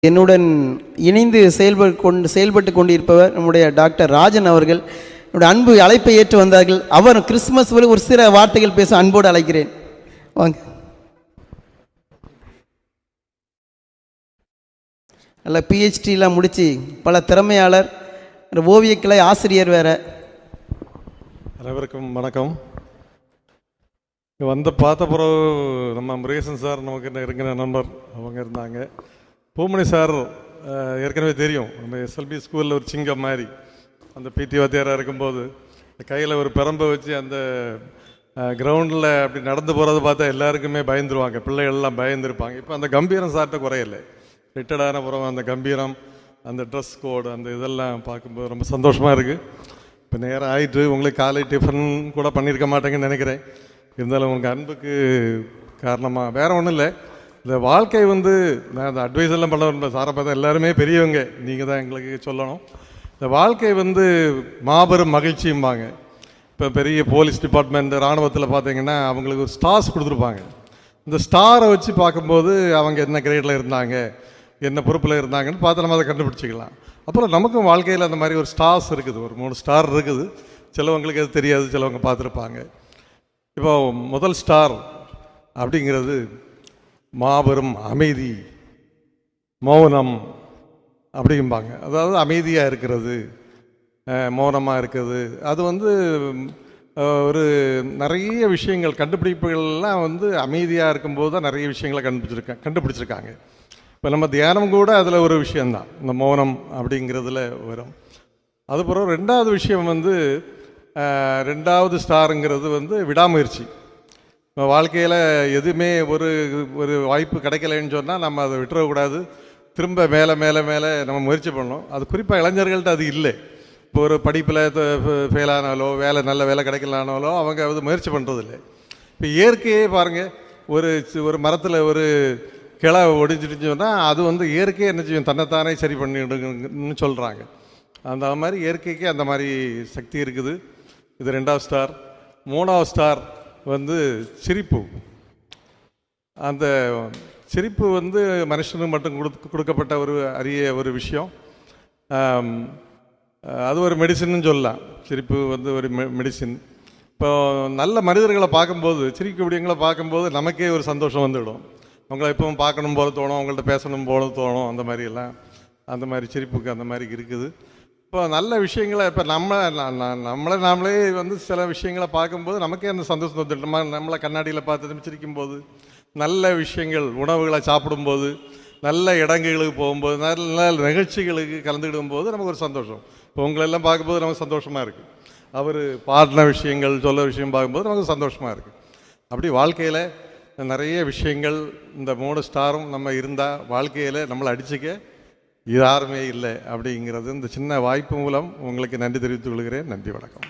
என்னுடன் இணைந்து செயல்பட்டு கொண்டிருப்பவர் நம்முடைய டாக்டர் ராஜன் அவர்கள். என்னுடைய அன்பு அழைப்பை ஏற்று வந்தார்கள். அவர் கிறிஸ்துமஸ் ஒரு சில வார்த்தைகள் பேச அன்போடு அழைக்கிறேன். வாங்க. நல்ல பிஹெச்டிலாம் முடித்து பல திறமையாளர், ஓவியக்கலை ஆசிரியர் வேற. அனைவருக்கும் வணக்கம். இங்கே பார்த்த பிறகு நம்ம முருகேசன் சார் நமக்கு இருக்கிற நண்பர் அவங்க இருந்தாங்க. பூமணி சார் ஏற்கனவே தெரியும், நம்ம எஸ்எல்பி ஸ்கூலில் ஒரு சிங்கம் மாதிரி அந்த பிடி வாத்தியாராக இருக்கும்போது கையில் ஒரு பெரம்பை வச்சு அந்த கிரவுண்டில் அப்படி நடந்து போகிறத பார்த்தா எல்லாருக்குமே பயந்துருவாங்க, பிள்ளைகள்லாம் பயந்துருப்பாங்க. இப்போ அந்த கம்பீரம் சார்ட்ட குறையில்லை. ரிட்டர்டான பிறகு அந்த கம்பீரம், அந்த ட்ரெஸ் கோடு, அந்த இதெல்லாம் பார்க்கும்போது ரொம்ப சந்தோஷமாக இருக்குது. இப்போ நேரம் ஆகிட்டு உங்களுக்கு காலை டிஃபன் கூட பண்ணியிருக்க மாட்டேங்கன்னு நினைக்கிறேன். இருந்தாலும் உங்கள் அன்புக்கு காரணமாக வேறு ஒன்றும் இல்லை. இந்த வாழ்க்கை நான் அந்த அட்வைஸ் எல்லாம் பண்ண சாரை பார்த்தா எல்லாருமே பெரியவங்க, நீங்கள் தான் எங்களுக்கு சொல்லணும். இந்த வாழ்க்கை மாபெரும் மகிழ்ச்சியும்பாங்க. இப்போ பெரிய போலீஸ் டிபார்ட்மெண்ட், இராணுவத்தில் பார்த்தீங்கன்னா அவங்களுக்கு ஒரு ஸ்டார்ஸ் கொடுத்துருப்பாங்க. இந்த ஸ்டாரை வச்சு பார்க்கும்போது அவங்க என்ன கிரேடில் இருந்தாங்க, என்ன பொறுப்பில் இருந்தாங்கன்னு பார்த்து நம்ம அதை கண்டுபிடிச்சிக்கலாம். அப்புறம் நமக்கும் வாழ்க்கையில் அந்த மாதிரி ஒரு ஸ்டார்ஸ் இருக்குது, ஒரு 3 ஸ்டார் இருக்குது. சிலவங்களுக்கு அது தெரியாது, சிலவங்க பார்த்துருப்பாங்க. இப்போ முதல் ஸ்டார் அப்படிங்கிறது மாபெரும் அமைதி, மௌனம் அப்படிம்பாங்க. அதாவது அமைதியாக இருக்கிறது, மௌனமாக இருக்கிறது. அது ஒரு நிறைய விஷயங்கள், கண்டுபிடிப்புகள்லாம் அமைதியாக இருக்கும்போது தான் நிறைய விஷயங்களை கண்டுபிடிச்சிருக்காங்க. இப்போ நம்ம தியானம் கூட அதில் ஒரு விஷயந்தான், இந்த மௌனம் அப்படிங்கிறதுல வரும். அதுபோல் ரெண்டாவது விஷயம் ரெண்டாவது ஸ்டாருங்கிறது விடாமுயற்சி. வாழ்க்கையில் எதுவுமே ஒரு வாய்ப்பு கிடைக்கலன்னு சொன்னால் நம்ம அதை விட்டுறக்கூடாது. திரும்ப மேலே மேலே மேலே நம்ம முயற்சி பண்ணணும். அது குறிப்பாக இளைஞர்கள்ட்ட அது இல்லை. இப்போ ஒரு படிப்பில் ஃபெயிலானாலோ, நல்ல வேலை கிடைக்கலானாலோ அவங்க முயற்சி பண்ணுறதில்லை. இப்போ இயற்கையே பாருங்கள், ஒரு மரத்தில் ஒரு கிளை ஒடிஞ்சிட்டுன்னு சொன்னால் அது இயற்கையே என்ன செய்யும், தன்னைத்தானே சரி பண்ணிடுங்கன்னு சொல்கிறாங்க. அந்த மாதிரி இயற்கைக்கு அந்த மாதிரி சக்தி இருக்குது. இது ரெண்டாவது ஸ்டார். மூணாவது ஸ்டார் சிரிப்பு. அந்த சிரிப்பு மனுஷனுக்கு மட்டும் கொடுக்கப்பட்ட ஒரு அரிய ஒரு விஷயம். அது ஒரு மெடிசின்னு சொல்லலாம். சிரிப்பு ஒரு மெடிசின். இப்போ நல்ல மனிதர்களை பார்க்கும்போது, சிரிக்கக்கூடியவங்களை பார்க்கும்போது நமக்கே ஒரு சந்தோஷம் வந்துவிடும். அவங்கள எப்பவும் பார்க்கணும் போல தோணும், அவங்கள்ட்ட பேசணும் போல தோணும். அந்த மாதிரியெல்லாம் அந்த மாதிரி சிரிப்புக்கு அந்த மாதிரி இருக்குது. இப்போ நல்ல விஷயங்களை இப்போ நாமளே சில விஷயங்களை பார்க்கும்போது நமக்கே அந்த சந்தோஷம் வந்துடும். நம்மளை கண்ணாடியில் பார்த்து சிரிக்கும்போது, நல்ல விஷயங்கள், உணவுகளை சாப்பிடும்போது, நல்ல இடங்களுக்கு போகும்போது, நல்ல நிகழ்ச்சிகளுக்கு கலந்துக்கிடும் போது நமக்கு ஒரு சந்தோஷம். இப்போ உங்களெல்லாம் பார்க்கும்போது நமக்கு சந்தோஷமாக இருக்குது. அவர் பாடின விஷயங்கள், சொல்ல விஷயம் பார்க்கும்போது நமக்கு சந்தோஷமாக இருக்குது. அப்படி வாழ்க்கையில் நிறைய விஷயங்கள், இந்த 3 ஸ்டாரும் நம்ம இருந்தால் வாழ்க்கையில் நம்மளை அடிச்சுக்க யாருமே இல்லை அப்படிங்கிறது இந்த சின்ன வாய்ப்பு மூலம் உங்களுக்கு நன்றி தெரிவித்துக் கொள்கிறேன். நன்றி, வணக்கம்.